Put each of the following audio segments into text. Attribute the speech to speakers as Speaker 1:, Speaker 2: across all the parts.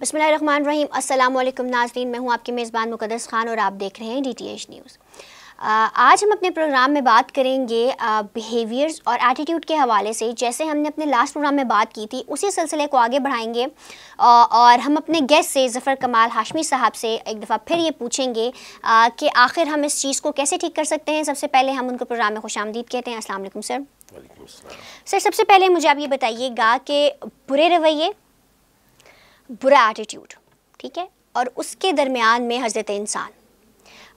Speaker 1: बिस्मिल्लाहिर्रहमानिर्रहीम। अस्सलाम वालेकुम नाज़रीन, मैं हूँ आपकी मेज़बान मुक़द्दस ख़ान और आप देख रहे हैं DTH न्यूज़। आज हम अपने प्रोग्राम में बात करेंगे बिहेवियर्स और एटीट्यूड के हवाले से। जैसे हमने अपने लास्ट प्रोग्राम में बात की थी, उसी सिलसिले को आगे बढ़ाएंगे और हम अपने गेस्ट से ज़फ़र कमाल हाशमी साहब से एक दफ़ा फिर ये पूछेंगे कि आखिर हम इस चीज़ को कैसे ठीक कर सकते हैं। सबसे पहले हम उनको प्रोग्राम में खुशामदीद कहते हैं। अस्सलाम वालेकुम सर। सर, सबसे पहले मुझे आप ये बताइएगा कि बुरे रवैये, बुरा एटीट्यूड, ठीक है, और उसके दरमियान में हज़रत इंसान,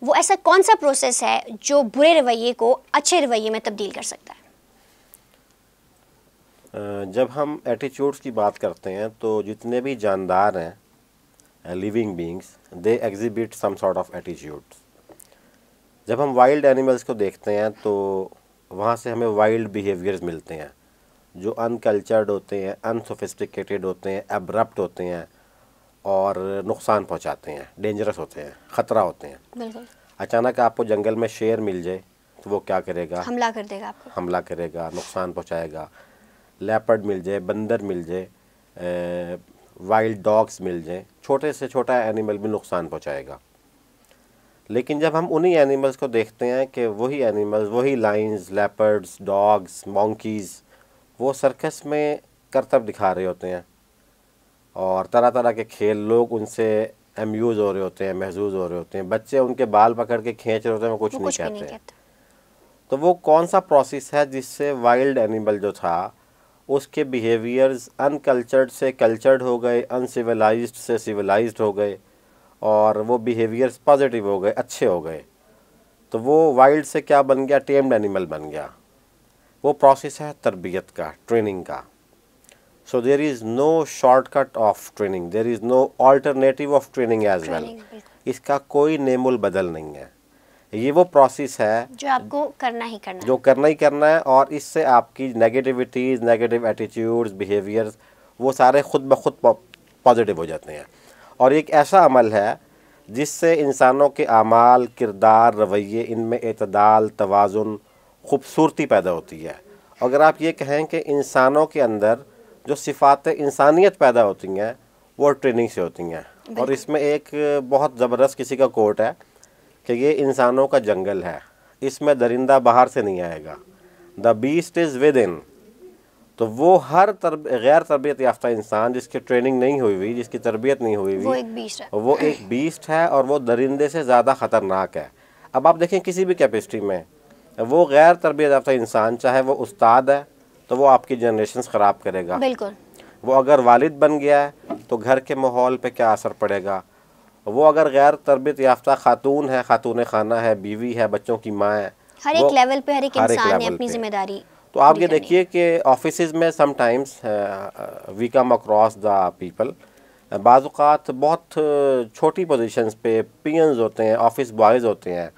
Speaker 1: वो ऐसा कौन सा प्रोसेस है जो बुरे रवैये को अच्छे रवैये में तब्दील कर सकता है?
Speaker 2: जब हम एटीट्यूड्स की बात करते हैं तो जितने भी जानदार हैं, living beings, they exhibit some sort of attitudes. जब हम वाइल्ड एनिमल्स को देखते हैं तो वहाँ से हमें वाइल्ड बिहेवियर्स मिलते हैं जो अनकल्चर्ड होते हैं, अनसोफिस्टिकेटेड होते हैं, एब्रप्ट होते हैं और नुकसान पहुंचाते हैं, डेंजरस होते हैं, ख़तरा होते हैं।
Speaker 1: बिल्कुल।
Speaker 2: अचानक आपको जंगल में शेर मिल जाए तो वो क्या करेगा?
Speaker 1: हमला कर देगा आपको।
Speaker 2: हमला करेगा, नुकसान पहुंचाएगा। लेपर्ड मिल जाए, बंदर मिल जाए, वाइल्ड डॉग्स मिल जाए, छोटे से छोटा एनिमल भी नुकसान पहुंचाएगा। लेकिन जब हम उन्हीं एनिमल्स को देखते हैं कि वही एनिमल्स, वही लाइन्स, लेपर्ड्स, डॉग्स, मंकीज़ वो सर्कस में करतब दिखा रहे होते हैं और तरह तरह के खेल, लोग उनसे अम्यूज़ हो रहे होते हैं, महजूज़ हो रहे होते हैं, बच्चे उनके बाल पकड़ के खींच रहे होते हैं, वो कुछ नहीं कहते। तो वो कौन सा प्रोसेस है जिससे वाइल्ड एनिमल जो था उसके बिहेवियर्स अनकल्चर्ड से कल्चर्ड हो गए, अनसिविलाइज्ड से सिविलाइज्ड हो गए और वो बिहेवियर्स पॉजिटिव हो गए, अच्छे हो गए। तो वो वाइल्ड से क्या बन गया? टेम्ड एनिमल बन गया। वो प्रोसेस है तरबियत का, ट्रेनिंग का। So there is no shortcut of training, there is no alternative of training as well. इसका कोई नेमुल बदल नहीं है। ये वो प्रोसेस है
Speaker 1: जो आपको करना ही करना है,
Speaker 2: जो करना ही करना है और इससे आपकी नेगेटिविटीज़, नेगेटिव एटीट्यूड्स, बिहेवियर्स वो सारे खुद ब खुद पॉजिटिव हो जाते हैं। और एक ऐसा अमल है जिससे इंसानों के आमाल, किरदार, रवैये, इनमें एतदाल, तवाज़ुन, खूबसूरती पैदा होती है। अगर आप ये कहें कि इंसानों के अंदर जो सिफ़ात इंसानियत पैदा होती हैं वो ट्रेनिंग से होती हैं। और इसमें एक बहुत ज़बरदस्त किसी का कोट है कि ये इंसानों का जंगल है, इसमें दरिंदा बाहर से नहीं आएगा, the beast is with in. तो वो हर गैर तरबियत याफ्ता इंसान जिसकी ट्रेनिंग नहीं हुई हुई, जिसकी तरबियत नहीं हुई हुई, वो एक बीस्ट है और वो दरिंदे से ज़्यादा ख़तरनाक है। अब आप देखें किसी भी कैपेसिटी में वो गैर तरबियत याफ्ता इंसान, चाहे वो उस्ताद है तो वो आपकी जनरेशन ख़राब करेगा।
Speaker 1: बिल्कुल।
Speaker 2: वो अगर वालिद बन गया है तो घर के माहौल पे क्या असर पड़ेगा। वो अगर गैर तरबियत याफ्ता खातून है, खातून खाना है, बीवी है, बच्चों की माँ है,
Speaker 1: हर एक लेवल पे हर एक इंसान ने अपनी जिम्मेदारी।
Speaker 2: तो आप ये देखिए कि ऑफिस में sometimes we come across the people, बाज़ औक़ात बहुत छोटी पोजीशंस पे पियंस होते हैं, ऑफिस बॉयज़ होते हैं,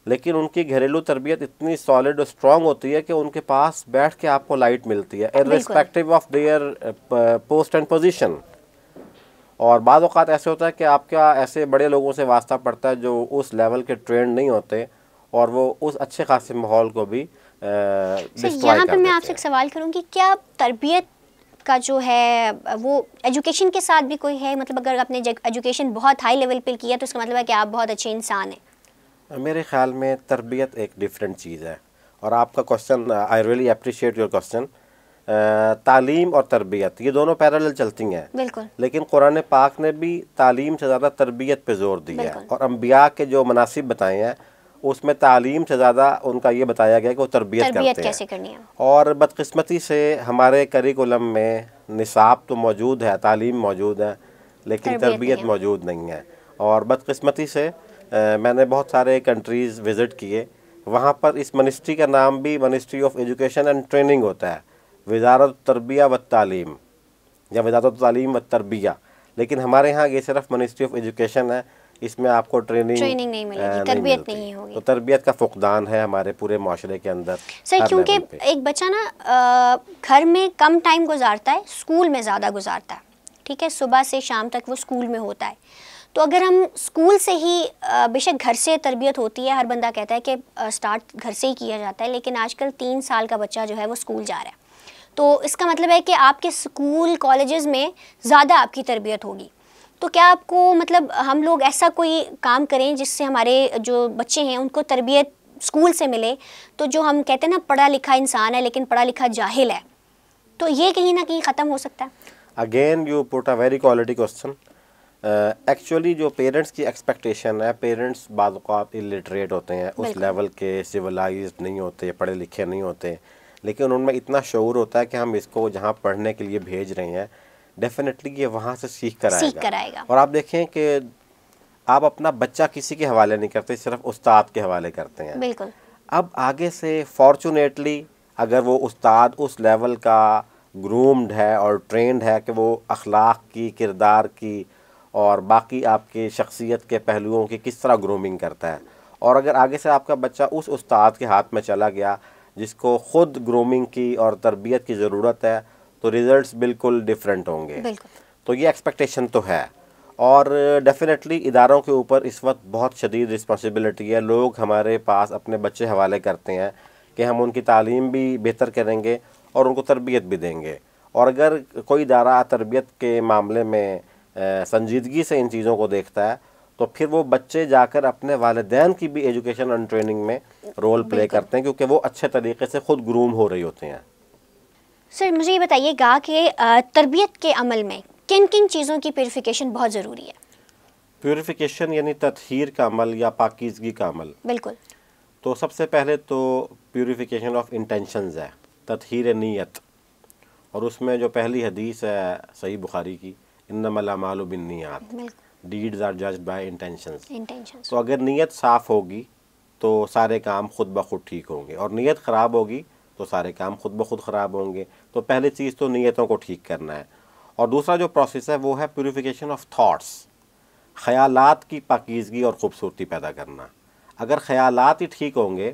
Speaker 2: लेकिन उनकी घरेलू तरबियत इतनी सॉलिड और स्ट्रॉन्ग होती है कि उनके पास बैठ के आपको लाइट मिलती है irrespective of their post and position. और बाज़ औक़ात ऐसे होता है कि आपका ऐसे बड़े लोगों से वास्ता पड़ता है जो उस लेवल के ट्रेंड नहीं होते और वो उस अच्छे खासे माहौल को भी
Speaker 1: यहाँ पर मैं आपसे एक सवाल करूँगी, क्या तरबियत का जो है वो एजुकेशन के साथ भी कोई है? मतलब अगर आपने एजुकेशन बहुत हाई लेवल पे किया तो उसका मतलब है कि आप बहुत अच्छे इंसान हैं।
Speaker 2: मेरे ख्याल में तरबियत एक डिफरेंट चीज़ है। और आपका question, I really appreciate your question. तालीम और तरबियत ये दोनों पैरेलल चलती हैं।
Speaker 1: बिल्कुल।
Speaker 2: लेकिन कुरान पाक ने भी तालीम से ज़्यादा तरबियत पे ज़ोर दिया है और अम्बिया के जो मनासिब बताए हैं उसमें तालीम से ज़्यादा उनका ये बताया गया कि वो तरबियत
Speaker 1: कैसे करनी है।
Speaker 2: और बदकिस्मती से हमारे करिकुलम में निसाब तो मौजूद है, तालीम मौजूद है, लेकिन तरबियत मौजूद नहीं है। और बदकिस्मती से मैंने बहुत सारे कंट्रीज़ विज़िट किए, वहाँ पर इस मिनिस्ट्री का नाम भी ministry of education and training होता है, वज़ारत तरबिया व तालीम या वज़ारत तालीम व तरबिया। लेकिन हमारे यहाँ ये सिर्फ मिनिस्ट्री ऑफ एजुकेशन है, इसमें आपको ट्रेनिंग नहीं मिलेगी, तरबियत नहीं होगी। तो तरबियत का फुकदान है हमारे पूरे माशरे के अंदर
Speaker 1: सर, क्योंकि एक बच्चा ना घर में कम टाइम गुजारता है, स्कूल में ज़्यादा गुजारता है, ठीक है, सुबह से शाम तक वो स्कूल में होता है। तो अगर हम स्कूल से ही, बेशक घर से तरबियत होती है, हर बंदा कहता है कि स्टार्ट घर से ही किया जाता है, लेकिन आजकल 3 साल का बच्चा जो है वो स्कूल जा रहा है, तो इसका मतलब है कि आपके स्कूल कॉलेजेस में ज़्यादा आपकी तरबियत होगी। तो क्या आपको मतलब हम लोग ऐसा कोई काम करें जिससे हमारे जो बच्चे हैं उनको तरबियत स्कूल से मिले, तो जो हम कहते हैं ना पढ़ा लिखा इंसान है लेकिन पढ़ा लिखा जाहिल है, तो ये कहीं ना कहीं ख़त्म हो सकता है?
Speaker 2: Again you put a very quality question. Actually जो पेरेंट्स की एक्सपेक्टेशन है, पेरेंट्स बाद औक़ात इलिटरेट होते हैं, उस लेवल के सिविलाइज्ड नहीं होते, पढ़े लिखे नहीं होते, लेकिन उनमें इतना शऊर होता है कि हम इसको जहाँ पढ़ने के लिए भेज रहे हैं डेफिनेटली ये वहाँ से सीख कर आएगा। और आप देखें कि आप अपना बच्चा किसी के हवाले नहीं करते, सिर्फ उस्ताद के हवाले करते हैं।
Speaker 1: बिल्कुल।
Speaker 2: अब आगे से फॉर्चुनेटली अगर वो उस्ताद उस लेवल का ग्रूम्ड है और ट्रेंड है कि वो अखलाक की, किरदार की और बाकी आपके शख्सियत के पहलुओं की किस तरह ग्रूमिंग करता है, और अगर आगे से आपका बच्चा उस उस्ताद के हाथ में चला गया जिसको ख़ुद ग्रूमिंग की और तरबियत की ज़रूरत है, तो रिज़ल्ट्स बिल्कुल डिफरेंट होंगे। तो ये एक्सपेक्टेशन तो है, और डेफिनेटली इदारों के ऊपर इस वक्त बहुत शदीद रिस्पॉन्सिबिलिटी है। लोग हमारे पास अपने बच्चे हवाले करते हैं कि हम उनकी तालीम भी बेहतर करेंगे और उनको तरबियत भी देंगे, और अगर कोई इदारा तरबियत के मामले में संजीदगी से इन चीज़ों को देखता है तो फिर वो बच्चे जाकर अपने वालिदैन की भी एजुकेशन एंड ट्रेनिंग में रोल प्ले करते हैं, क्योंकि वो अच्छे तरीके से ख़ुद ग्रूम हो रही होते हैं।
Speaker 1: सर मुझे ये बताइएगा कि तरबियत के अमल में किन किन चीज़ों की प्यूरिफिकेशन बहुत ज़रूरी है?
Speaker 2: प्यूरिफिकेशन यानी तत्हीर का अमल या पाकीज़गी का अमल।
Speaker 1: बिल्कुल।
Speaker 2: तो सबसे पहले तो प्यूरिफिकेशन ऑफ इंटेंशंस है, तत्हीर नीयत, और उसमें जो पहली हदीस है सही बुखारी की, इन्नमल अमालु बिन्नियात, deeds are judged by intentions. तो अगर नीयत साफ़ होगी तो सारे काम खुद ब खुद ठीक होंगे, और नीयत ख़राब होगी तो सारे काम खुद ब खुद ख़राब होंगे। तो पहली चीज़ तो नीयतों को ठीक करना है, और दूसरा जो प्रोसेस है वो है प्यूरिफिकेशन ऑफ थॉट्स, ख़यालात की पाकीज़गी और ख़ूबसूरती पैदा करना। अगर ख़यालात ही ठीक होंगे,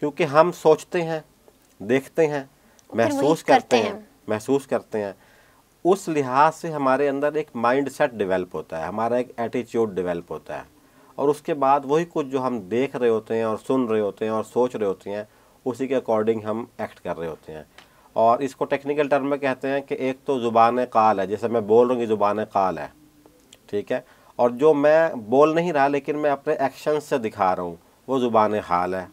Speaker 2: क्योंकि हम सोचते हैं, देखते हैं, महसूस करते हैं, उस लिहाज से हमारे अंदर एक माइंड सेट डेवलप होता है, हमारा एक एटीट्यूड डेवलप होता है, और उसके बाद वही कुछ जो हम देख रहे होते हैं और सुन रहे होते हैं और सोच रहे होते हैं उसी के अकॉर्डिंग हम एक्ट कर रहे होते हैं। और इसको टेक्निकल टर्म में कहते हैं कि एक तो ज़ुबान क़ाल है, जैसे मैं बोल रहा हूँ कि ज़ुबान क़ाल है, ठीक है, और जो मैं बोल नहीं रहा लेकिन मैं अपने एक्शन से दिखा रहा हूँ वो ज़ुबान हाल है।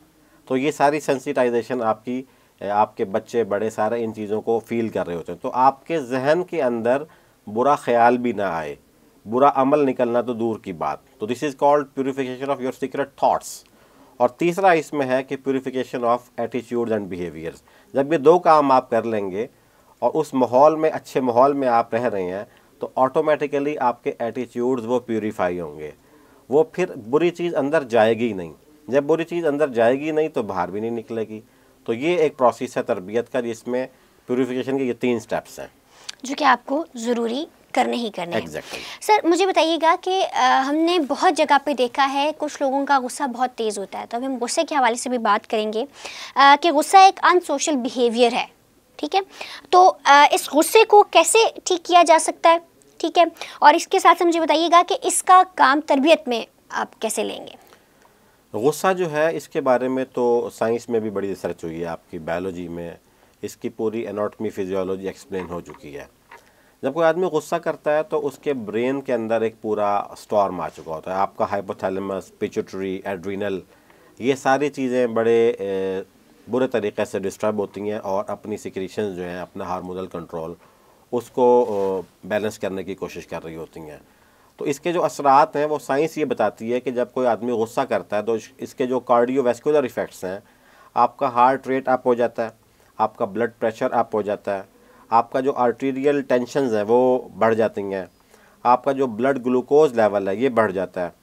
Speaker 2: तो ये सारी सेंसिटाइजेशन आपके बच्चे बड़े सारे इन चीज़ों को फील कर रहे होते हैं, तो आपके जहन के अंदर बुरा ख्याल भी ना आए, बुरा अमल निकलना तो दूर की बात। तो this is called purification of your secret thoughts. और तीसरा इसमें है कि purification of attitudes and behaviours. जब ये दो काम आप कर लेंगे और उस माहौल में, अच्छे माहौल में आप रह रहे हैं, तो ऑटोमेटिकली आपके एटीट्यूड्स वो प्यूरीफाई होंगे, वो फिर बुरी चीज़ अंदर जाएगी ही नहीं। जब बुरी चीज़ अंदर जाएगी नहीं तो बाहर भी नहीं निकलेगी। तो ये एक प्रोसेस है तरबियत का, जिसमें प्यूरिफिकेशन के ये 3 स्टेप्स हैं
Speaker 1: जो कि आपको ज़रूरी करने ही करने हैं।
Speaker 2: Exactly.
Speaker 1: सर मुझे बताइएगा कि हमने बहुत जगह पे देखा है कुछ लोगों का गुस्सा बहुत तेज़ होता है, तो अभी हम गुस्से के हवाले से भी बात करेंगे कि गुस्सा एक अनसोशल बिहेवियर है, ठीक है, तो इस गुस्से को कैसे ठीक किया जा सकता है, ठीक है, और इसके साथ मुझे बताइएगा कि इसका काम तरबियत में आप कैसे लेंगे?
Speaker 2: गुस्सा जो है इसके बारे में तो साइंस में भी बड़ी रिसर्च हुई है, आपकी बायोलॉजी में इसकी पूरी एनाटॉमी फिजियोलॉजी एक्सप्लेन हो चुकी है। जब कोई आदमी गुस्सा करता है तो उसके ब्रेन के अंदर एक पूरा स्टॉर्म आ चुका होता है। आपका हाइपोथैलेमस, पिट्यूटरी, एड्रिनल, ये सारी चीज़ें बड़े बुरे तरीक़े से डिस्टर्ब होती हैं और अपनी सिक्रीशंस जो हैं, अपना हार्मोनल कंट्रोल, उसको बैलेंस करने की कोशिश कर रही होती हैं। तो इसके जो असरात हैं वो साइंस ये बताती है कि जब कोई आदमी गुस्सा करता है तो इसके जो कार्डियोवैस्कुलर इफ़ेक्ट्स हैं, आपका हार्ट रेट अप हो जाता है, आपका ब्लड प्रेशर अप हो जाता है, आपका जो आर्टीरियल टेंशन्स हैं वो बढ़ जाती हैं, आपका जो ब्लड ग्लूकोज लेवल है ये बढ़ जाता है,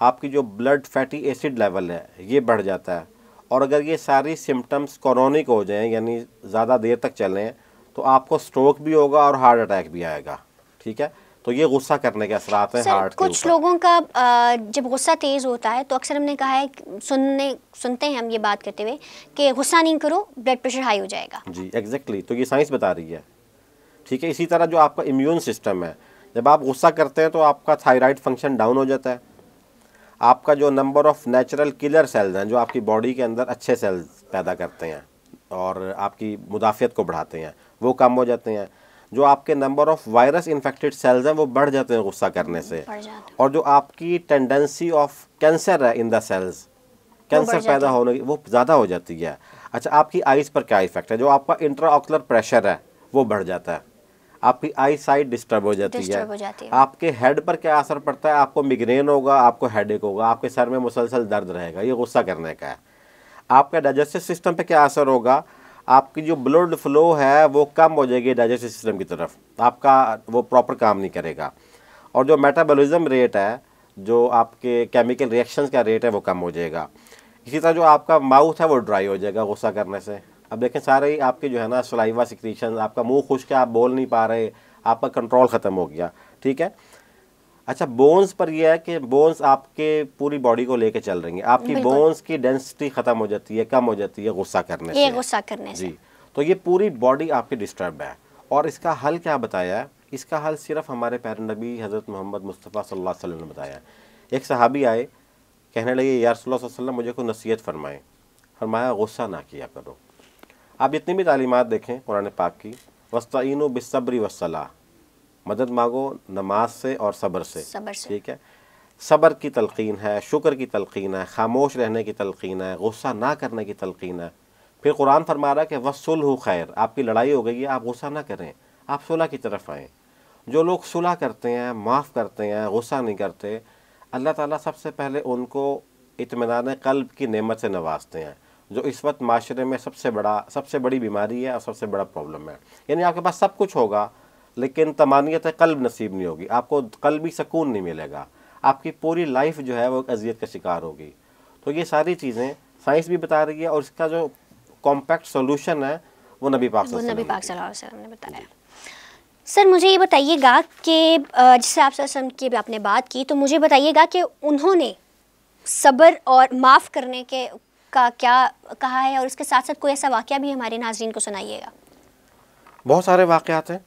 Speaker 2: आपकी जो ब्लड फैटी एसिड लेवल है ये बढ़ जाता है। और अगर ये सारी सिम्टम्स क्रोनिक हो जाएं, यानी ज़्यादा देर तक चलें, तो आपको स्ट्रोक भी होगा और हार्ट अटैक भी आएगा, ठीक है। तो ये गुस्सा करने के असरात हैं हार्ट के ऊपर।
Speaker 1: कुछ लोगों का जब गुस्सा तेज़ होता है तो अक्सर हमने कहा है, सुनते हैं हम ये बात करते हुए कि गुस्सा नहीं करो, ब्लड प्रेशर हाई हो जाएगा।
Speaker 2: जी एग्जैक्टली, तो ये साइंस बता रही है, ठीक है। इसी तरह जो आपका इम्यून सिस्टम है, जब आप गुस्सा करते हैं तो आपका थायराइड फंक्शन डाउन हो जाता है, आपका जो number of natural killer cells हैं जो आपकी बॉडी के अंदर अच्छे सेल्स पैदा करते हैं और आपकी मुदाफ़ियत को बढ़ाते हैं, वो कम हो जाते हैं। जो आपके number of virus infected cells हैं वो बढ़ जाते हैं गुस्सा करने से, और जो आपकी टेंडेंसी ऑफ कैंसर है इन द सेल्स, कैंसर पैदा होने की वो ज़्यादा हो जाती है। अच्छा, आपकी आइज़ पर क्या इफेक्ट है? जो आपका इंट्राऑक्यूलर प्रेशर है वो बढ़ जाता है, आपकी आई साइट डिस्टर्ब हो जाती है। आपके हेड पर क्या असर पड़ता है? आपको मिग्रेन होगा, आपको हेडेक होगा, आपके सर में मुसलसल दर्द रहेगा, ये गुस्सा करने का है। आपका डाइजेस्टिव सिस्टम पे क्या असर होगा? आपकी जो ब्लड फ्लो है वो कम हो जाएगी डाइजेस्टिव सिस्टम की तरफ, आपका वो प्रॉपर काम नहीं करेगा। और जो मेटाबॉलिज्म रेट है, जो आपके केमिकल रिएक्शंस का रेट है वो कम हो जाएगा। इसी तरह जो आपका माउथ है वो ड्राई हो जाएगा गुस्सा करने से। अब देखें सारे ही आपके जो है ना सलाइवा सिक्रीशन, आपका मुंह खुश्क है, आप बोल नहीं पा रहे, आपका कंट्रोल ख़त्म हो गया, ठीक है। अच्छा, बोन्स पर यह है कि बोन्स आपके पूरी बॉडी को लेके चल रही हैं, आपकी बोन्स की डेंसिटी ख़त्म हो जाती है, कम हो जाती है गुस्सा करने से,
Speaker 1: गुस्सा करने से।
Speaker 2: जी, तो ये पूरी बॉडी आपकी डिस्टर्ब है। और इसका हल क्या बताया है? इसका हल सिर्फ हमारे प्यारे नबी हज़रत मोहम्मद मुस्तफ़ा सल्लल्लाहु अलैहि वसल्लम ने बताया। एक सहाबी आए, कहने लगे या रसूलुल्लाह सल्लल्लाहु अलैहि वसल्लम मुझे कोई नसीहत फरमाएं। फरमाया गुस्सा ना किया करो। आप जितनी भी तालीमात देखें कुरान पाक की, वस्तईनु बिस्सब्रि वस्सलाह, मदद मांगो नमाज से और सब्र से, ठीक है। सब्र की तलकीन है, शुक्र की तलकीन है, खामोश रहने की तलकीन है, गुस्सा ना करने की तलकीन है। फिर कुरान फरमा रहा है कि वस्सुलहु खैर, आपकी लड़ाई हो गई है, आप गुस्सा ना करें, आप सुलह की तरफ आएँ। जो लोग सुलह करते हैं, माफ़ करते हैं, गुस्सा नहीं करते, अल्लाह ताला सबसे पहले उनको इत्मीनान क़ल्ब की नेमत से नवाजते हैं, जो इस वक्त माशरे में सबसे बड़ी बीमारी है और सबसे बड़ा प्रॉब्लम है। यानी आपके पास सब कुछ होगा लेकिन तमानियत क़ल्ब नसीब नहीं होगी, आपको क़ल्बी सुकून नहीं मिलेगा, आपकी पूरी लाइफ जो है वो अज़ियत का शिकार होगी। तो ये सारी चीज़ें साइंस भी बता रही है और इसका जो कॉम्पैक्ट सोल्यूशन है वो नबी पाक सल्लल्लाहु अलैहि वसल्लम
Speaker 1: ने बताया। सर मुझे ये बताइएगा कि जिससे आप सल्लल्लाहु की भी आपने बात की, तो मुझे बताइएगा कि उन्होंने सब्र और माफ़ करने के का क्या कहा है, और उसके साथ साथ कोई ऐसा वाक़या भी हमारे नाज़रीन को सुनाइएगा।
Speaker 2: बहुत सारे वाक़यात हैं,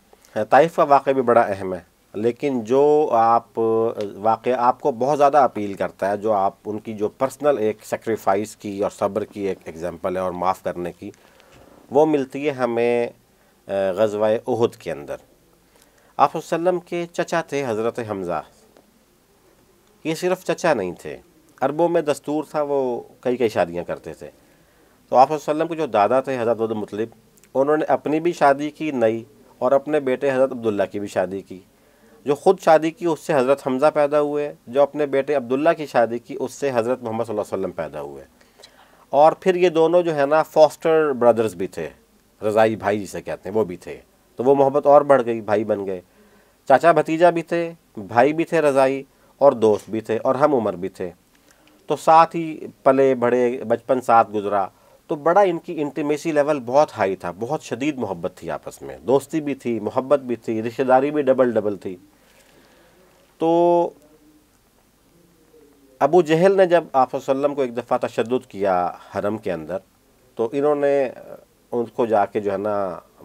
Speaker 2: ताइफ का वाक़या भी बड़ा अहम है, लेकिन जो आप वाक़या आपको बहुत ज़्यादा अपील करता है, जो आप उनकी जो पर्सनल एक सेक्रीफाइस की और सब्र की एक एग्जांपल है और माफ़ करने की, वो मिलती है हमें ग़ज़वा उहुद के अंदर। आप वसल्लम के चचा थे हज़रत हमज़ा। ये सिर्फ चचा नहीं थे, अरबों में दस्तूर था वो कई शादियां करते थे। तो आप वसल्लम के जो दादा थे हज़रत अब्दुल मुत्तलिब, उन्होंने अपनी भी शादी की नई और अपने बेटे हज़रत अब्दुल्ला की भी शादी की। जो ख़ुद शादी की उससे हज़रत हमज़ा पैदा हुए, जो अपने बेटे अब्दुल्ला की शादी की उससे हज़रत मोहम्मद सल्लल्लाहु अलैहि वसल्लम पैदा हुए। और फिर ये दोनों जो है ना फॉस्टर ब्रदर्स भी थे, रज़ाई भाई जिसे कहते हैं वो भी थे। तो वो मोहब्बत और बढ़ गई, भाई बन गए, चाचा भतीजा भी थे, भाई भी थे रज़ाई, और दोस्त भी थे और हम उम्र भी थे। तो साथ ही पले बड़े, बचपन साथ गुजरा, तो बड़ा इनकी इंटीमेसी लेवल बहुत हाई था, बहुत शदीद मोहब्बत थी आपस में, दोस्ती भी थी, मोहब्बत भी थी, रिश्तेदारी भी डबल थी। तो अबू जहल ने जब आप वसल्लम को एक दफ़ा तशद्दुद किया हरम के अंदर, तो इन्होंने उनको जाके जो है ना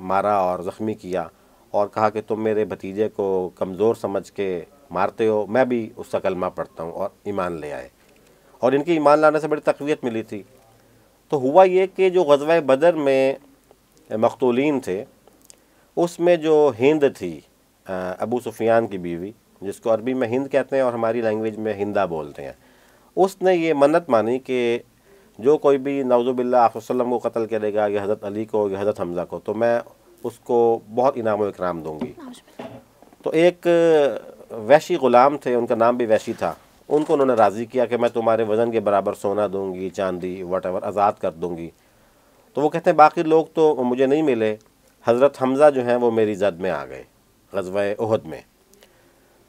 Speaker 2: मारा और ज़ख्मी किया और कहा कि तुम मेरे भतीजे को कमज़ोर समझ के मारते हो, मैं भी उसका कलमा पढ़ता हूँ, और ईमान ले आए। और इनकी ईमान लाने से बड़ी तक़वियत मिली थी। तो हुआ ये कि जो ग़ज़वा बदर में मक़तूलीन थे उसमें जो हिंद थी, अबू सुफियान की बीवी, जिसको अरबी में हिंद कहते हैं और हमारी लैंग्वेज में हिंदा बोलते हैं, उसने ये मन्नत मानी कि जो कोई भी नौज़ुबिल्लाह आप वसल्लम को कत्ल करेगा, या हज़रत अली को या हज़रत हमज़ा को, तो मैं उसको बहुत इनाम व इकराम दूँगी। तो एक वैशी ग़ुलाम थे, उनका नाम भी वैशी था, उनको उन्होंने राज़ी किया कि मैं तुम्हारे वज़न के बराबर सोना दूँगी, चांदी, वट आज़ाद कर दूँगी। तो वो कहते हैं बाकी लोग तो मुझे नहीं मिले, हज़रत हमज़ा जो हैं वो मेरी ज़द में आ गए ग़ज़वा उहुद में।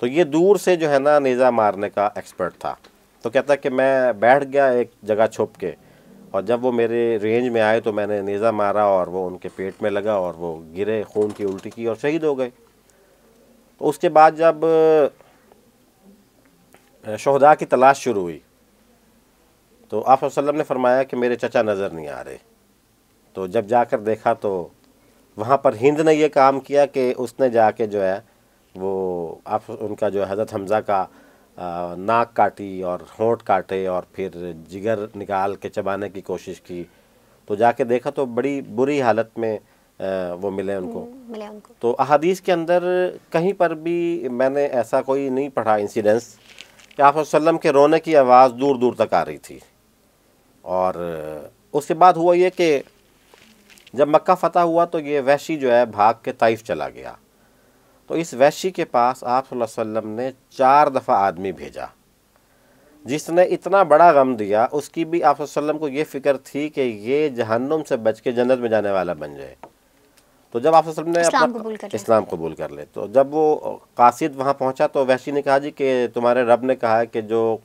Speaker 2: तो ये दूर से जो है ना नेज़ा मारने का एक्सपर्ट था। तो कहता है कि मैं बैठ गया एक जगह छुप के, और जब वो मेरे रेंज में आए तो मैंने नेज़ा मारा और वो उनके पेट में लगा और वो गिरे, खून की उल्टी की और शहीद हो गए। तो उसके बाद जब शोहदा की तलाश शुरू हुई तो आप वसल्लम ने फरमाया कि मेरे चचा नज़र नहीं आ रहे। तो जब जाकर देखा तो वहाँ पर हिंद ने ये काम किया कि उसने जाके जो है वो आप उनका जो हज़रत हमज़ा का नाक काटी और होंठ काटे और फिर जिगर निकाल के चबाने की कोशिश की। तो जाके देखा तो बड़ी बुरी हालत में वो मिले उनको।
Speaker 1: मिले उनको।
Speaker 2: तो अहादीस के अंदर कहीं पर भी मैंने ऐसा कोई नहीं पढ़ा इंसिडेंस कि आप वसल्लम के रोने की आवाज़ दूर दूर तक आ रही थी। और उसके बाद हुआ ये कि जब मक्का फ़तह हुआ तो ये वहशी जो है भाग के ताइफ चला गया। तो इस वहशी के पास आप सल्लल्लाहु अलैहि वसल्लम ने 4 दफ़ा आदमी भेजा जिसने इतना बड़ा गम दिया। उसकी भी आप सल्लल्लाहु अलैहि वसल्लम को ये फ़िक्र थी कि ये जहन्नुम से बच के जन्नत में जाने वाला बन जाए। तो जब आप सल्लल्लाहु अलैहि वसल्लम ने इस्लाम कबूल कर ले तो जब वो कासिद वहाँ पहुँचा तो वहशी ने कहा जी कि तुम्हारे रब ने कहा है कि जो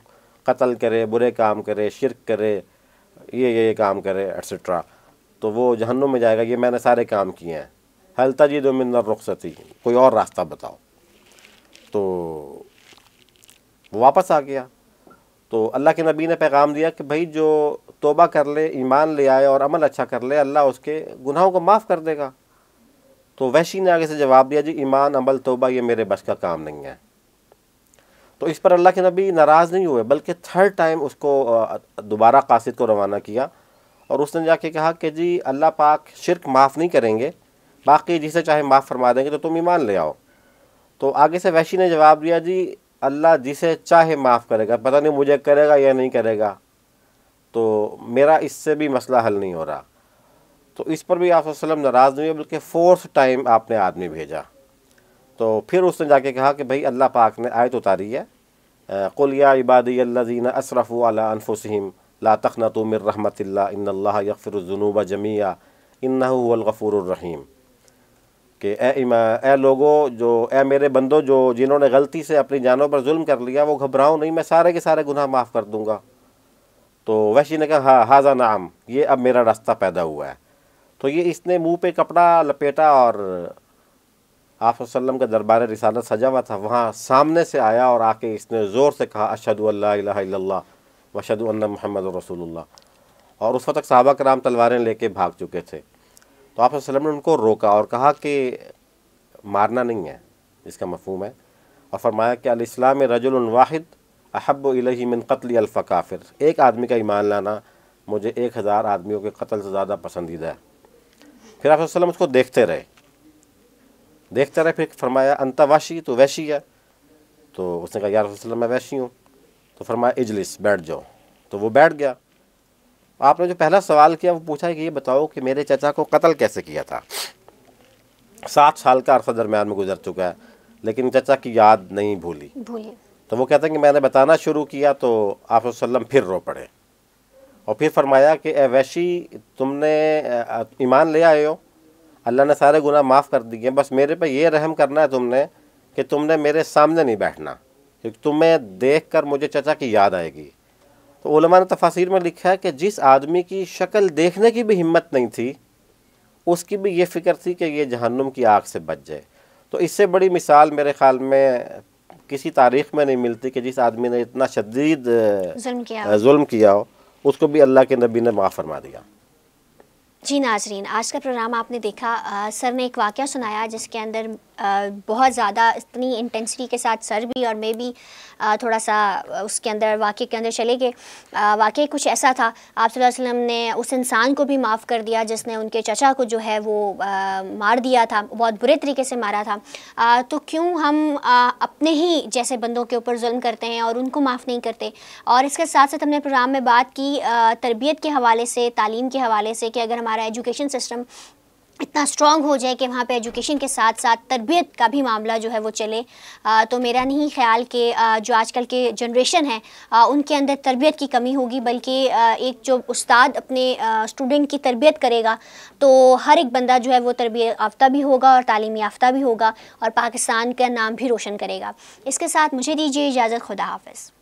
Speaker 2: कत्ल करे, बुरे काम करे, शिरक करे, ये काम करे एट्सेट्रा, तो वो जहन्नुम में जाएगा। ये मैंने सारे काम किए हैं। हल तजिदु मिन रुख़सती, कोई और रास्ता बताओ। तो वो वापस आ गया। तो अल्लाह के नबी ने पैगाम दिया कि भाई जो तौबा कर ले, ईमान ले आए और अमल अच्छा कर ले, अल्लाह उसके गुनाहों को माफ़ कर देगा। तो वहशी ने आगे से जवाब दिया जी ईमान, अमल, तौबा ये मेरे बस का काम नहीं है। तो इस पर अल्लाह के नबी नाराज़ नहीं हुए, बल्कि 3rd टाइम उसको दोबारा कासिद को रवाना किया और उसने जाके कहा कि जी अल्लाह पाक शिरक माफ़ नहीं करेंगे, बाकी जिसे चाहे माफ़ फरमा देंगे, तो तुम ईमान ले आओ। तो आगे से वहशी ने जवाब दिया जी अल्लाह जिसे चाहे माफ़ करेगा, पता नहीं मुझे करेगा या नहीं करेगा, तो मेरा इससे भी मसला हल नहीं हो रहा। तो इस पर भी आप वसल्लम नाराज़ नहीं हुए, बल्कि 4th टाइम आपने आदमी भेजा। तो फिर उसने जाके कहा कि भाई अल्लाह पाक ने आयत उतारी है, कुल या इबादियल्लज़ीना असरफ़ू अला अनफुसिहिम ला तक़नतू मिर रहमतिल्लाह इन्नल्लाह यग़फ़िरुज़्ज़ुनूब जमीआ इन्नहु हुवल गफ़ूरुर रहीम, कि ए लोगो, जो ए मेरे बंदो जो जिन्होंने गलती से अपनी जानों पर जुल्म कर लिया, वो घबराओ नहीं, मैं सारे के सारे गुनाह माफ़ कर दूँगा। तो वहशी ने कहा हाँ हाज़ा नाम, ये अब मेरा रास्ता पैदा हुआ है। तो ये इसने मुंह पे कपड़ा लपेटा और आप वसल्लम का दरबार रिसालत सजा हुआ था, वहाँ सामने से आया और आके इसने ज़ोर से कहा अशहदु अल्ला इलाहा इल्लल्लाह व अशहदु अन्ना मुहम्मदुर रसूलुल्लाह। और उस वक्त सहाबा कराम तलवारें लेके भाग चुके थे। तो आप वसल्लम ने उनको रोका और कहा कि मारना नहीं है, इसका मफ़हूम है, और फरमाया कि अल इस्लाम रजुलन वाहिद अहब्बु इलैहि मिन क़त्लि अल्फ़ काफ़िर, एक आदमी का ईमान लाना मुझे 1000 आदमियों के कत्ल से ज़्यादा पसंदीदा है। फिर आप वसल्लम उसको देखते रहे। फिर फरमाया अंता वाशी, तो वैशी है। तो उसने कहा यार रसूलल्लाह मैं वैशी हूँ। तो फरमाया इजलिस, बैठ जाओ। तो वो बैठ गया। आपने जो पहला सवाल किया वो पूछा कि ये बताओ कि मेरे चाचा को कत्ल कैसे किया था। 7 साल का अरसा दरमियान में गुजर चुका है, लेकिन चाचा की याद नहीं भूली। तो वो कहते हैं कि मैंने बताना शुरू किया तो आप वसल्लम फिर रो पड़े और फिर फरमाया कि ए वैशी, तुमने ईमान ले आए हो, अल्लाह ने सारे गुनाह माफ़ कर दिए, बस मेरे पे ये रहम करना है तुमने कि तुमने मेरे सामने नहीं बैठना, क्योंकि तुम्हें देखकर मुझे चचा की याद आएगी। तो उलमा ने तफासिर में लिखा है कि जिस आदमी की शक्ल देखने की भी हिम्मत नहीं थी, उसकी भी ये फ़िक्र थी कि ये जहन्नुम की आग से बच जाए। तो इससे बड़ी मिसाल मेरे ख़्याल में किसी तारीख़ में नहीं मिलती कि जिस आदमी ने इतना शदीद जुल्म किया हो, उसको भी अल्लाह के नबी ने माफ़ फरमा दिया।
Speaker 1: जी नाजरीन, आज का प्रोग्राम आपने देखा। सर ने एक वाक़या सुनाया जिसके अंदर बहुत ज़्यादा इतनी इंटेंसिटी के साथ सर भी और मैं भी थोड़ा सा उसके अंदर वाक़ये के अंदर चले गए। वाक़या कुछ ऐसा था, आप सल्लल्लाहु अलैहि वसल्लम ने उस इंसान को भी माफ़ कर दिया जिसने उनके चचा को जो है वो मार दिया था, बहुत बुरे तरीके से मारा था। तो क्यों हम अपने ही जैसे बंदों के ऊपर जुल्म करते हैं और उनको माफ़ नहीं करते। और इसके साथ साथ हमने प्रोग्राम में बात की तरबियत के हवाले से, तालीम के हवाले से, कि अगर हमारा एजुकेशन सिस्टम इतना स्ट्रॉन्ग हो जाए कि वहाँ पे एजुकेशन के साथ साथ तरबियत का भी मामला जो है वो चले, तो मेरा नहीं ख्याल कि जो आजकल के जनरेशन है उनके अंदर तरबियत की कमी होगी, बल्कि एक जो उस्ताद अपने स्टूडेंट की तरबियत करेगा तो हर एक बंदा जो है वो तरबियत याफ्ता भी होगा और तालीमी याफ्ता भी होगा और पाकिस्तान का नाम भी रोशन करेगा। इसके साथ मुझे दीजिए इजाज़त, खुदा हाफ़िज़।